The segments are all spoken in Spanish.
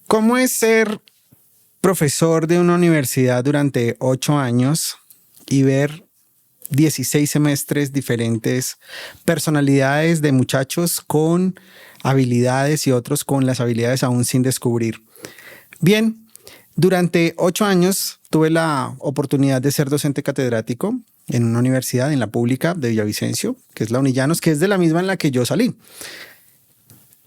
¿Cómo es ser profesor de una universidad durante 8 años y ver 16 semestres diferentes, personalidades de muchachos con habilidades y otros con las habilidades aún sin descubrir? Bien, durante 8 años tuve la oportunidad de ser docente catedrático en una universidad, en la pública de Villavicencio, que es la Unillanos, que es de la misma en la que yo salí.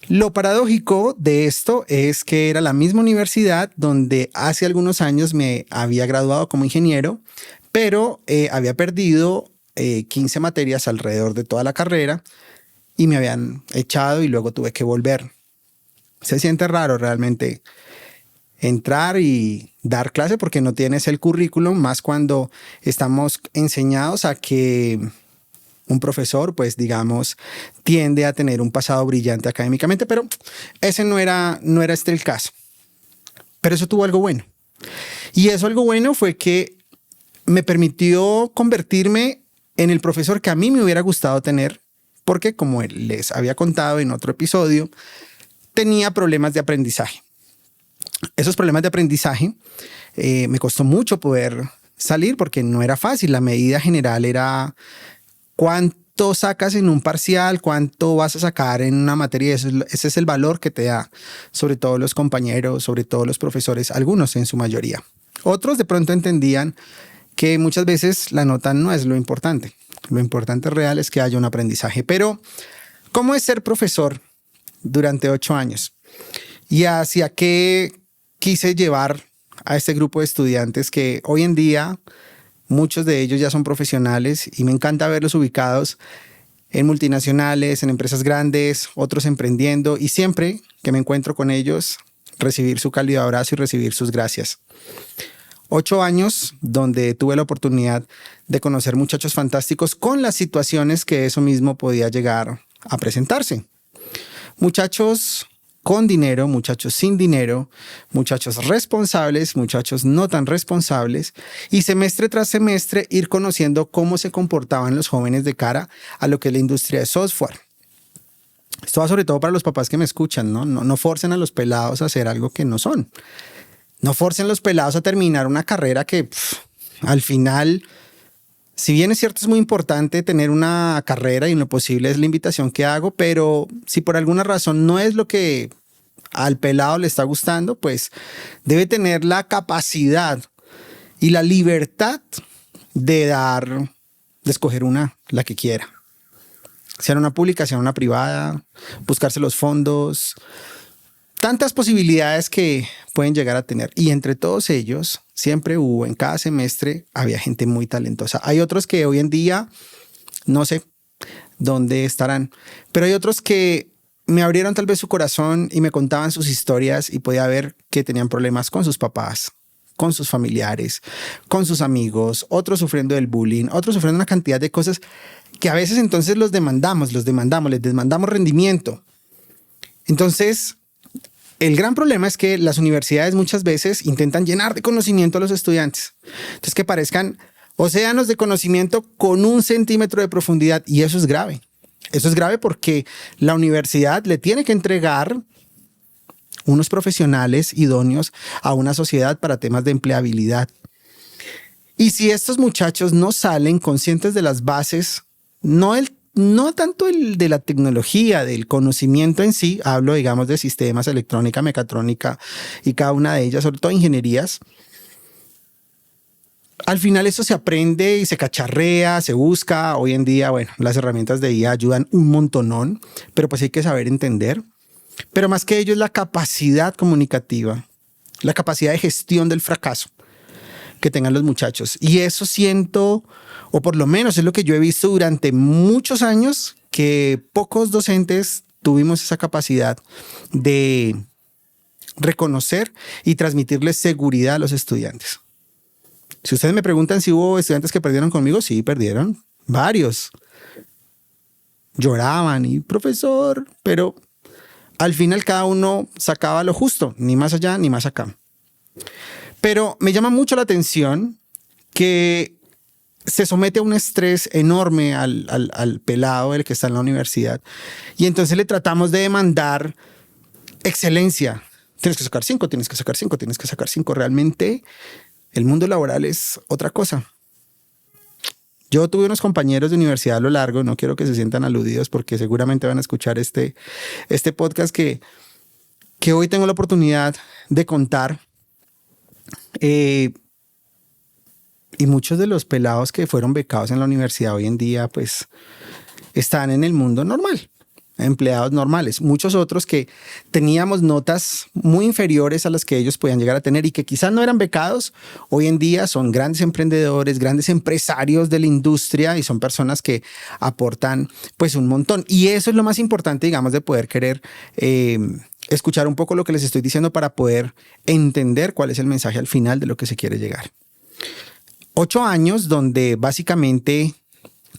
Lo paradójico de esto es que era la misma universidad donde hace algunos años me había graduado como ingeniero, pero había perdido 15 materias alrededor de toda la carrera y me habían echado y luego tuve que volver. Se siente raro realmente entrar y dar clase porque no tienes el currículum, más cuando estamos enseñados a que un profesor, pues digamos, tiende a tener un pasado brillante académicamente, pero ese no era el caso. Pero eso tuvo algo bueno. Y eso algo bueno fue que me permitió convertirme en el profesor que a mí me hubiera gustado tener, porque como les había contado en otro episodio, tenía problemas de aprendizaje. Esos problemas de aprendizaje me costó mucho poder salir porque no era fácil. La medida general era cuánto sacas en un parcial, cuánto vas a sacar en una materia. Ese es el valor que te da, sobre todo los compañeros, sobre todo los profesores, algunos en su mayoría. Otros de pronto entendían que muchas veces la nota no es lo importante. Lo importante real es que haya un aprendizaje. Pero, ¿cómo es ser profesor durante 8 años? ¿Y hacia qué quise llevar a este grupo de estudiantes que hoy en día muchos de ellos ya son profesionales y me encanta verlos ubicados en multinacionales, en empresas grandes, otros emprendiendo, y siempre que me encuentro con ellos, recibir su cálido abrazo y recibir sus gracias? 8 años donde tuve la oportunidad de conocer muchachos fantásticos con las situaciones que eso mismo podía llegar a presentarse. Muchachos con dinero, muchachos sin dinero, muchachos responsables, muchachos no tan responsables, y semestre tras semestre ir conociendo cómo se comportaban los jóvenes de cara a lo que es la industria de software. Esto va sobre todo para los papás que me escuchan, ¿no? No forcen a los pelados a hacer algo que no son. No forcen a los pelados a terminar una carrera que al final, si bien es cierto, es muy importante tener una carrera y en lo posible es la invitación que hago, pero si por alguna razón no es lo que al pelado le está gustando, pues debe tener la capacidad y la libertad de escoger la que quiera. Sea una pública, sea una privada, buscarse los fondos, tantas posibilidades que pueden llegar a tener. Y entre todos ellos, siempre hubo, en cada semestre, había gente muy talentosa. Hay otros que hoy en día no sé dónde estarán, pero hay otros que me abrieron tal vez su corazón y me contaban sus historias y podía ver que tenían problemas con sus papás, con sus familiares, con sus amigos, otros sufriendo del bullying, otros sufriendo una cantidad de cosas que a veces entonces les demandamos rendimiento. Entonces, el gran problema es que las universidades muchas veces intentan llenar de conocimiento a los estudiantes. Entonces, que parezcan océanos de conocimiento con 1 centímetro de profundidad, y eso es grave. Eso es grave porque la universidad le tiene que entregar unos profesionales idóneos a una sociedad para temas de empleabilidad. Y si estos muchachos no salen conscientes de las bases, no tanto el de la tecnología, del conocimiento en sí, hablo, digamos, de sistemas, electrónica, mecatrónica y cada una de ellas, sobre todo ingenierías. Al final eso se aprende y se cacharrea, se busca. Hoy en día, bueno, las herramientas de IA ayudan un montonón, pero pues hay que saber entender. Pero más que ello es la capacidad comunicativa, la capacidad de gestión del fracaso que tengan los muchachos. Y eso siento, o por lo menos es lo que yo he visto durante muchos años, que pocos docentes tuvimos esa capacidad de reconocer y transmitirles seguridad a los estudiantes. Si ustedes me preguntan si hubo estudiantes que perdieron conmigo, sí, perdieron. Varios. Lloraban y profesor, pero al final cada uno sacaba lo justo, ni más allá ni más acá. Pero me llama mucho la atención que se somete a un estrés enorme al pelado, el que está en la universidad, y entonces le tratamos de demandar excelencia, tienes que sacar 5, tienes que sacar 5, tienes que sacar 5. Realmente el mundo laboral es otra cosa. Yo tuve unos compañeros de universidad a lo largo, no quiero que se sientan aludidos porque seguramente van a escuchar este podcast que hoy tengo la oportunidad de contar. Y muchos de los pelados que fueron becados en la universidad hoy en día, pues están en el mundo normal, empleados normales. Muchos otros que teníamos notas muy inferiores a las que ellos podían llegar a tener y que quizás no eran becados, hoy en día son grandes emprendedores, grandes empresarios de la industria y son personas que aportan pues un montón. Y eso es lo más importante, digamos, de poder querer escuchar un poco lo que les estoy diciendo para poder entender cuál es el mensaje al final de lo que se quiere llegar. 8 años donde básicamente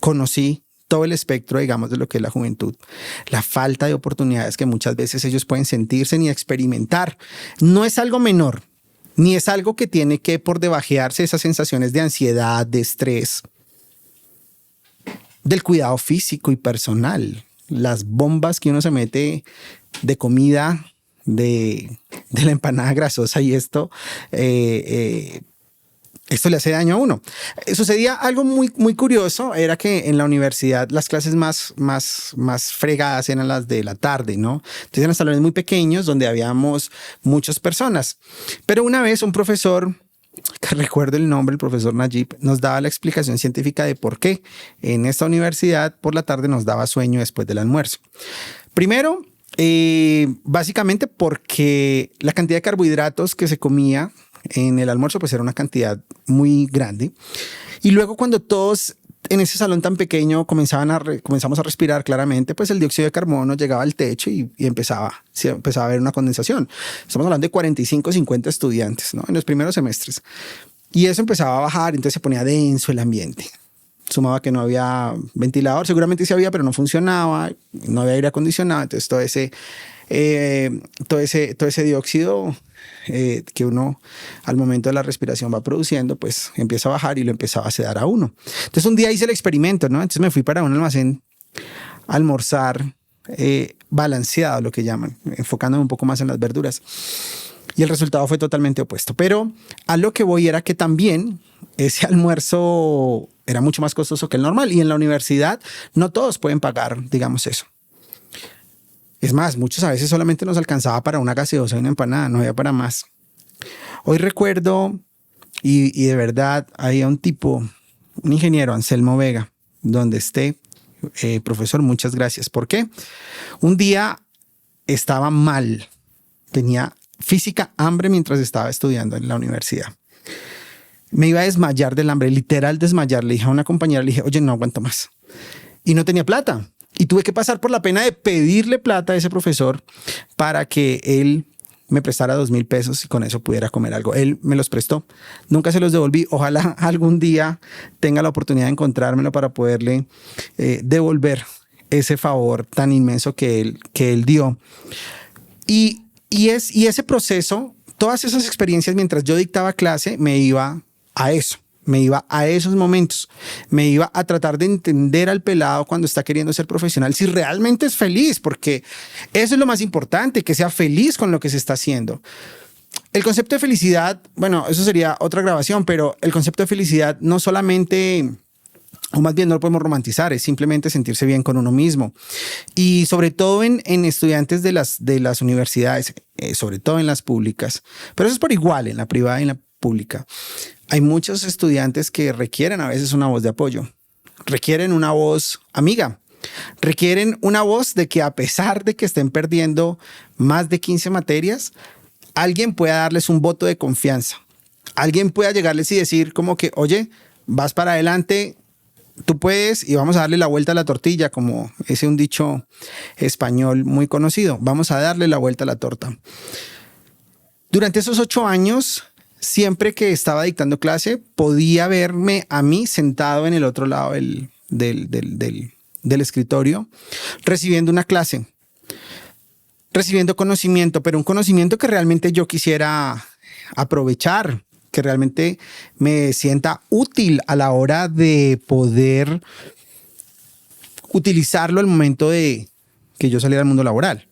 conocí todo el espectro, digamos, de lo que es la juventud, la falta de oportunidades que muchas veces ellos pueden sentirse ni experimentar. No es algo menor, ni es algo que tiene que por debajearse esas sensaciones de ansiedad, de estrés, del cuidado físico y personal, las bombas que uno se mete de comida, de la empanada grasosa y esto le hace daño a uno. Sucedía algo muy, muy curioso, era que en la universidad las clases más fregadas eran las de la tarde, ¿no? Entonces eran salones muy pequeños donde habíamos muchas personas. Pero una vez un profesor, que recuerdo el nombre, el profesor Najib, nos daba la explicación científica de por qué en esta universidad por la tarde nos daba sueño después del almuerzo. Primero, básicamente porque la cantidad de carbohidratos que se comía en el almuerzo pues era una cantidad muy grande. Y luego cuando todos en ese salón tan pequeño comenzamos a respirar claramente, pues el dióxido de carbono llegaba al techo y empezaba a haber una condensación. Estamos hablando de 45, 50 estudiantes, ¿no? En los primeros semestres. Y eso empezaba a bajar, entonces se ponía denso el ambiente. Sumaba que no había ventilador, seguramente sí había, pero no funcionaba, no había aire acondicionado, entonces todo ese dióxido que uno al momento de la respiración va produciendo, pues empieza a bajar y lo empezaba a sedar a uno. Entonces un día hice el experimento, ¿no? Entonces me fui para un almacén a almorzar balanceado, lo que llaman, enfocándome un poco más en las verduras. Y el resultado fue totalmente opuesto. Pero a lo que voy era que también ese almuerzo era mucho más costoso que el normal. Y en la universidad no todos pueden pagar, digamos, eso. Es más, muchos a veces solamente nos alcanzaba para una gaseosa y una empanada, no había para más. Hoy recuerdo, y de verdad, había un tipo, un ingeniero, Anselmo Vega, donde esté, profesor, muchas gracias. ¿Por qué? Un día estaba mal, tenía física hambre mientras estaba estudiando en la universidad. Me iba a desmayar del hambre, literal desmayar. Le dije a una compañera, le dije, oye, no aguanto más. Y no tenía plata. Y tuve que pasar por la pena de pedirle plata a ese profesor para que él me prestara 2,000 pesos y con eso pudiera comer algo. Él me los prestó. Nunca se los devolví. Ojalá algún día tenga la oportunidad de encontrármelo para poderle devolver ese favor tan inmenso que él dio. Y ese proceso, todas esas experiencias mientras yo dictaba clase, me iba a eso. Me iba a esos momentos, me iba a tratar de entender al pelado cuando está queriendo ser profesional, si realmente es feliz, porque eso es lo más importante, que sea feliz con lo que se está haciendo. El concepto de felicidad, bueno, eso sería otra grabación, pero el concepto de felicidad no solamente, o más bien no lo podemos romantizar, es simplemente sentirse bien con uno mismo. Y sobre todo en estudiantes de las universidades, sobre todo en las públicas, pero eso es por igual en la privada y en la pública. Hay muchos estudiantes que requieren a veces una voz de apoyo, requieren una voz amiga, requieren una voz de que a pesar de que estén perdiendo más de 15 materias, alguien pueda darles un voto de confianza, alguien pueda llegarles y decir como que, oye, vas para adelante, tú puedes y vamos a darle la vuelta a la tortilla, como es un dicho español muy conocido, vamos a darle la vuelta a la torta. Durante esos 8 años, siempre que estaba dictando clase, podía verme a mí sentado en el otro lado del escritorio, recibiendo una clase, recibiendo conocimiento, pero un conocimiento que realmente yo quisiera aprovechar, que realmente me sienta útil a la hora de poder utilizarlo al momento de que yo saliera al mundo laboral.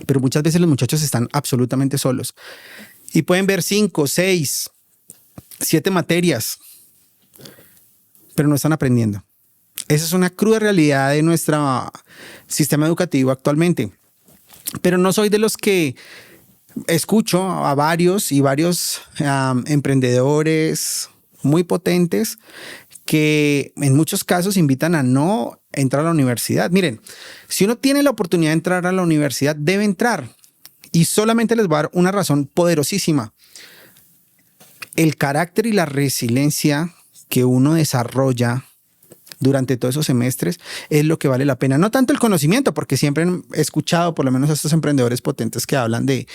pero muchas veces los muchachos están absolutamente solos y pueden ver 5, 6, 7 materias, pero no están aprendiendo. Esa es una cruda realidad de nuestro sistema educativo actualmente. Pero no soy de los que escucho a varios emprendedores muy potentes que en muchos casos invitan a no entrar a la universidad. Miren, si uno tiene la oportunidad de entrar a la universidad, debe entrar. Y solamente les voy a dar una razón poderosísima. El carácter y la resiliencia que uno desarrolla durante todos esos semestres es lo que vale la pena. No tanto el conocimiento, porque siempre he escuchado por lo menos a estos emprendedores potentes que hablan de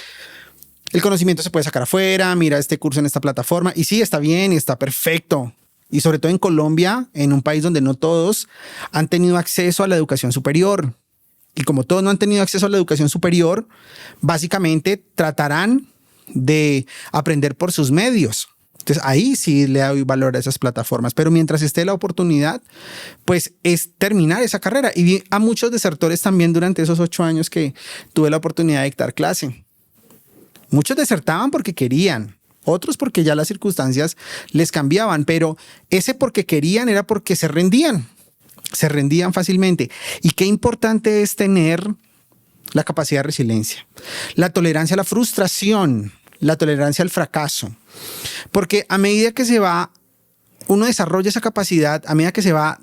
el conocimiento se puede sacar afuera, mira este curso en esta plataforma, y sí, está bien y está perfecto. Y sobre todo en Colombia, en un país donde no todos han tenido acceso a la educación superior. Y como todos no han tenido acceso a la educación superior, básicamente tratarán de aprender por sus medios. Entonces ahí sí le doy valor a esas plataformas, pero mientras esté la oportunidad, pues es terminar esa carrera. Y vi a muchos desertores también durante esos 8 años que tuve la oportunidad de dictar clase. Muchos desertaban porque querían, otros porque ya las circunstancias les cambiaban, pero ese porque querían era porque se rendían fácilmente. Y qué importante es tener la capacidad de resiliencia, la tolerancia a la frustración, la tolerancia al fracaso. Porque a medida que uno desarrolla esa capacidad, a medida que se va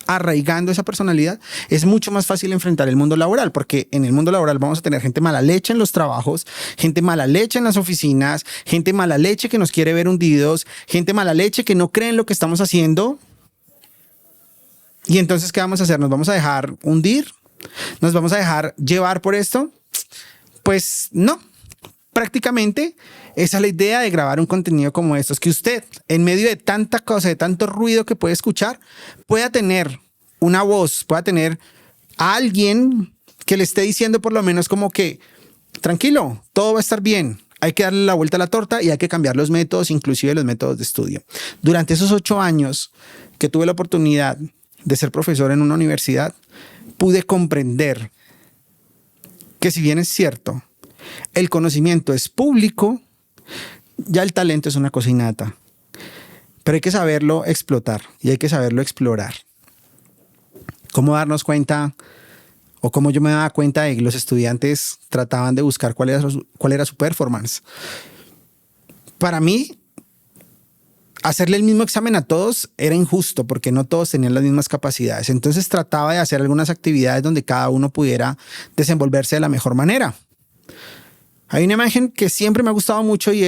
arraigando esa personalidad, es mucho más fácil enfrentar el mundo laboral, porque en el mundo laboral vamos a tener gente mala leche en los trabajos, gente mala leche en las oficinas, gente mala leche que nos quiere ver hundidos, gente mala leche que no cree en lo que estamos haciendo. Y entonces, ¿qué vamos a hacer? ¿Nos vamos a dejar hundir? ¿Nos vamos a dejar llevar por esto? Pues no. Prácticamente esa es la idea de grabar un contenido como estos, que usted en medio de tanta cosa, de tanto ruido que puede escuchar, pueda tener una voz, pueda tener a alguien que le esté diciendo por lo menos como que tranquilo, todo va a estar bien, hay que darle la vuelta a la torta y hay que cambiar los métodos, inclusive los métodos de estudio. Durante esos 8 años que tuve la oportunidad de ser profesor en una universidad, pude comprender que si bien es cierto, el conocimiento es público, ya el talento es una cosa innata, pero hay que saberlo explotar y hay que saberlo explorar. ¿Cómo darnos cuenta o cómo yo me daba cuenta de que los estudiantes trataban de buscar cuál era su performance? Para mí, hacerle el mismo examen a todos era injusto porque no todos tenían las mismas capacidades. Entonces trataba de hacer algunas actividades donde cada uno pudiera desenvolverse de la mejor manera. Hay una imagen que siempre me ha gustado mucho y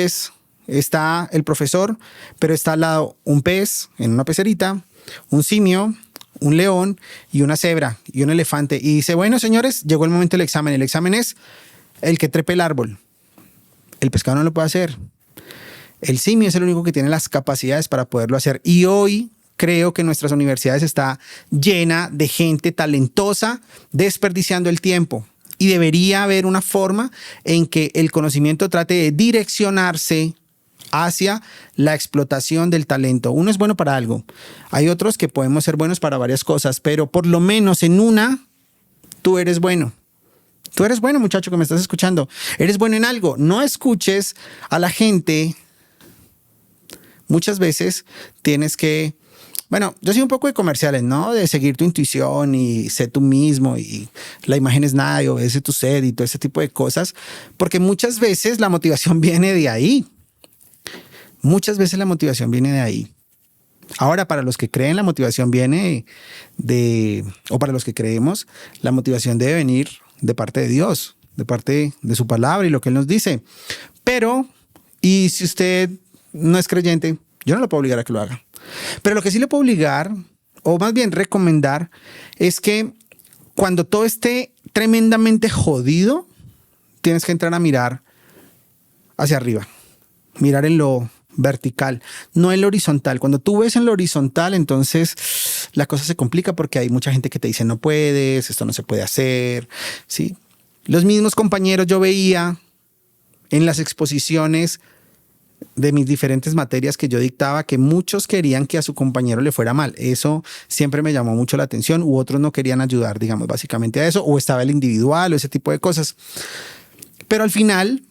está el profesor, pero está al lado un pez en una pecerita, un simio, un león y una cebra y un elefante. Y dice, bueno, señores, llegó el momento del examen. El examen es el que trepe el árbol. El pescado no lo puede hacer. El simio es el único que tiene las capacidades para poderlo hacer. Y hoy creo que nuestras universidades está llena de gente talentosa desperdiciando el tiempo. Y debería haber una forma en que el conocimiento trate de direccionarse hacia la explotación del talento. Uno es bueno para algo. Hay otros que podemos ser buenos para varias cosas, pero por lo menos en una, tú eres bueno. Tú eres bueno, muchacho que me estás escuchando. Eres bueno en algo. No escuches a la gente. Muchas veces tienes que... Bueno, yo soy un poco de comerciales, ¿no? De seguir tu intuición y sé tú mismo y la imagen es nada y obedece tu sed y todo ese tipo de cosas. Porque muchas veces la motivación viene de ahí. Muchas veces la motivación viene de ahí. Ahora, para los que creen, la motivación viene o para los que creemos, la motivación debe venir de parte de Dios, de parte de su palabra y lo que Él nos dice. Pero, y si usted no es creyente, yo no lo puedo obligar a que lo haga. Pero lo que sí le puedo obligar, o más bien recomendar, es que cuando todo esté tremendamente jodido, tienes que entrar a mirar hacia arriba, mirar en lo vertical, no en lo horizontal. Cuando tú ves en lo horizontal, entonces la cosa se complica porque hay mucha gente que te dice no puedes, esto no se puede hacer, ¿sí? Los mismos compañeros yo veía en las exposiciones de mis diferentes materias que yo dictaba que muchos querían que a su compañero le fuera mal. Eso siempre me llamó mucho la atención, u otros no querían ayudar, digamos, básicamente a eso, o estaba el individual o ese tipo de cosas. Pero al final,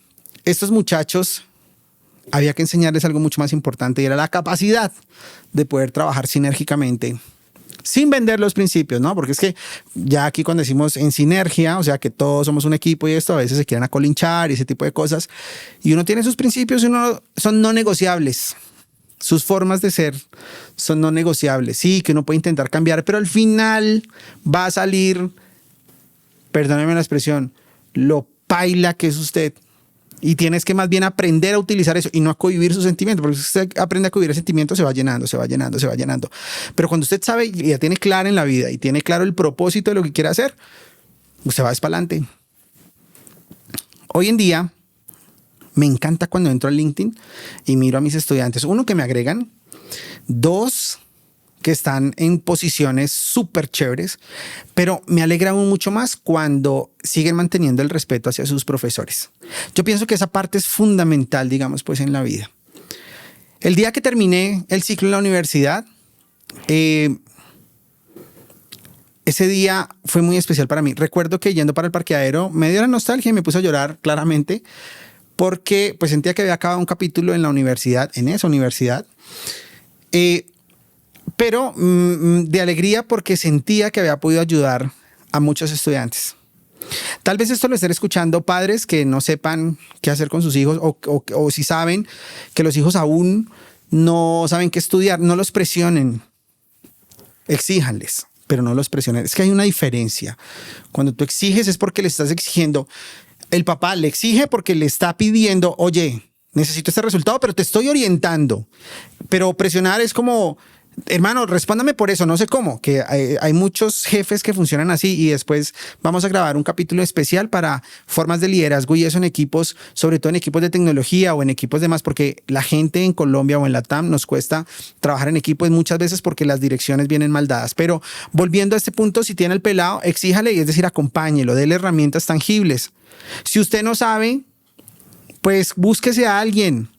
estos muchachos había que enseñarles algo mucho más importante y era la capacidad de poder trabajar sinérgicamente sin vender los principios, ¿no? Porque es que ya aquí cuando decimos en sinergia, o sea que todos somos un equipo y esto, a veces se quieren acolinchar y ese tipo de cosas. Y uno tiene sus principios y uno son no negociables. Sus formas de ser son no negociables. Sí, que uno puede intentar cambiar, pero al final va a salir, perdóneme la expresión, lo paila que es usted. Y tienes que más bien aprender a utilizar eso y no a cohibir sus sentimientos, porque si usted aprende a cohibir el sentimiento, se va llenando, se va llenando, se va llenando. Pero cuando usted sabe y ya tiene claro en la vida y tiene claro el propósito de lo que quiere hacer, usted va para adelante. Hoy en día, me encanta cuando entro al LinkedIn y miro a mis estudiantes. Uno, que me agregan. Dos, que están en posiciones súper chéveres, pero me alegra aún mucho más cuando siguen manteniendo el respeto hacia sus profesores. Yo pienso que esa parte es fundamental, digamos, pues en la vida. El día que terminé el ciclo en la universidad, ese día fue muy especial para mí. Recuerdo que yendo para el parqueadero me dio la nostalgia y me puse a llorar claramente porque pues sentía que había acabado un capítulo en la universidad, en esa universidad. Pero de alegría porque sentía que había podido ayudar a muchos estudiantes. Tal vez esto lo estén escuchando padres que no sepan qué hacer con sus hijos o si saben que los hijos aún no saben qué estudiar, no los presionen, exíjanles, pero no los presionen. Es que hay una diferencia. Cuando tú exiges es porque le estás exigiendo. El papá le exige porque le está pidiendo, oye, necesito este resultado, pero te estoy orientando. Pero presionar es como... Hermano, respóndame por eso, no sé cómo, que hay muchos jefes que funcionan así y después vamos a grabar un capítulo especial para formas de liderazgo y eso en equipos, sobre todo en equipos de tecnología o en equipos de más, porque la gente en Colombia o en la TAM nos cuesta trabajar en equipos muchas veces porque las direcciones vienen mal dadas. Pero volviendo a este punto, si tiene el pelado, exíjale y es decir, acompáñelo, déle herramientas tangibles. Si usted no sabe, pues búsquese a alguien.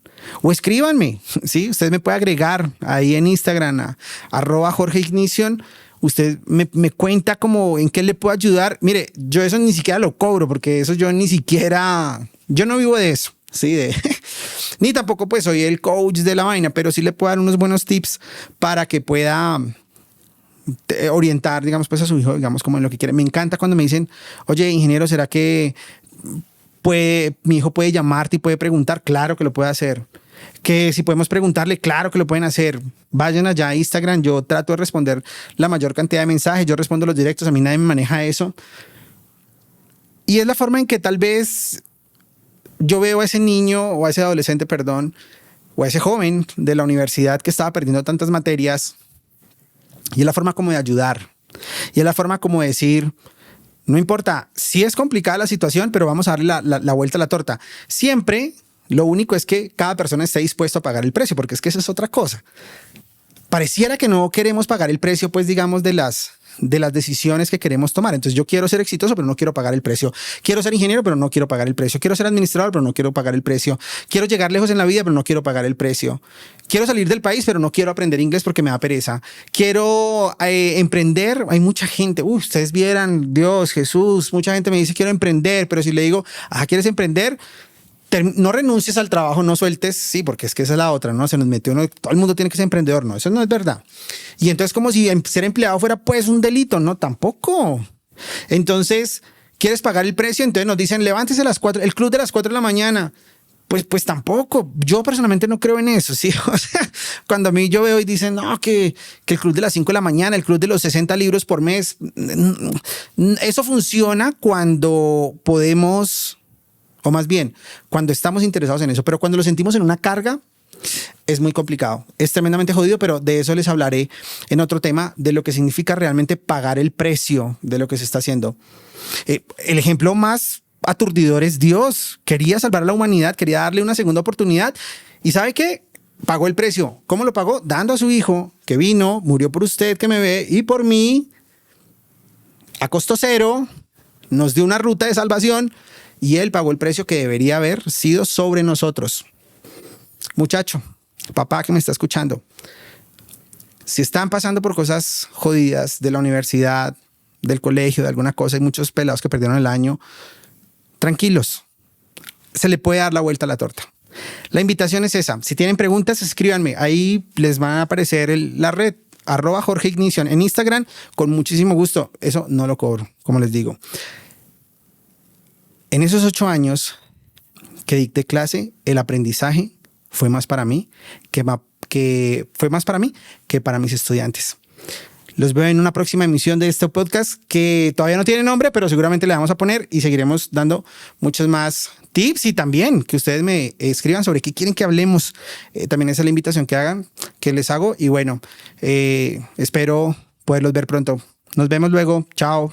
O escríbanme, ¿sí? Usted me puede agregar ahí en Instagram a @JorgeIgnition. Usted me cuenta como en qué le puedo ayudar. Mire, yo eso ni siquiera lo cobro porque eso yo ni siquiera... Yo no vivo de eso, ¿sí? Ni tampoco pues soy el coach de la vaina, pero sí le puedo dar unos buenos tips para que pueda orientar, digamos, pues a su hijo, digamos, como en lo que quiere. Me encanta cuando me dicen, oye, ingeniero, ¿será que mi hijo puede llamarte y puede preguntar? Claro que lo puede hacer. Que si podemos preguntarle, claro que lo pueden hacer. Vayan allá a Instagram, yo trato de responder la mayor cantidad de mensajes, yo respondo los directos, a mí nadie me maneja eso. Y es la forma en que tal vez yo veo a ese niño o a ese adolescente, perdón, o a ese joven de la universidad que estaba perdiendo tantas materias, y es la forma como de ayudar. Y es la forma como de decir, no importa, sí es complicada la situación, pero vamos a darle la vuelta a la torta. Siempre, lo único es que cada persona esté dispuesto a pagar el precio, porque es que eso es otra cosa. Pareciera que no queremos pagar el precio, pues digamos, de las decisiones que queremos tomar. Entonces yo quiero ser exitoso, pero no quiero pagar el precio. Quiero ser ingeniero, pero no quiero pagar el precio. Quiero ser administrador, pero no quiero pagar el precio. Quiero llegar lejos en la vida, pero no quiero pagar el precio. Quiero salir del país, pero no quiero aprender inglés porque me da pereza. Quiero emprender. Hay mucha gente, ustedes vieran, Dios, Jesús, mucha gente me dice quiero emprender, pero si le digo, ¿quieres emprender? No renuncies al trabajo, no sueltes, sí, porque es que esa es la otra, ¿no? Se nos metió uno, todo el mundo tiene que ser emprendedor, no, eso no es verdad. Y entonces como si ser empleado fuera pues un delito, no, tampoco. Entonces, ¿quieres pagar el precio? Entonces nos dicen, levántese a las 4, el club de las 4 de la mañana. Pues tampoco, yo personalmente no creo en eso, ¿sí? O sea, cuando a mí yo veo y dicen, no, que el club de las 5 de la mañana, el club de los 60 libros por mes, eso funciona cuando podemos... O más bien, cuando estamos interesados en eso, pero cuando lo sentimos en una carga, es muy complicado. Es tremendamente jodido, pero de eso les hablaré en otro tema, de lo que significa realmente pagar el precio de lo que se está haciendo. El ejemplo más aturdidor es Dios. Quería salvar a la humanidad, quería darle una segunda oportunidad. ¿Y sabe qué? Pagó el precio. ¿Cómo lo pagó? Dando a su hijo, que vino, murió por usted, que me ve, y por mí, a costo cero, nos dio una ruta de salvación. Y él pagó el precio que debería haber sido sobre nosotros. Muchacho, papá que me está escuchando, si están pasando por cosas jodidas de la universidad, del colegio, de alguna cosa, hay muchos pelados que perdieron el año, tranquilos, se le puede dar la vuelta a la torta. La invitación es esa. Si tienen preguntas, escríbanme. Ahí les va a aparecer la red, @JorgeIgnition en Instagram, con muchísimo gusto. Eso no lo cobro, como les digo. En esos 8 años que dicté clase, el aprendizaje fue más para mí que para mis estudiantes. Los veo en una próxima emisión de este podcast que todavía no tiene nombre, pero seguramente le vamos a poner y seguiremos dando muchos más tips y también que ustedes me escriban sobre qué quieren que hablemos. También esa es la invitación que les hago y bueno, espero poderlos ver pronto. Nos vemos luego. Chao.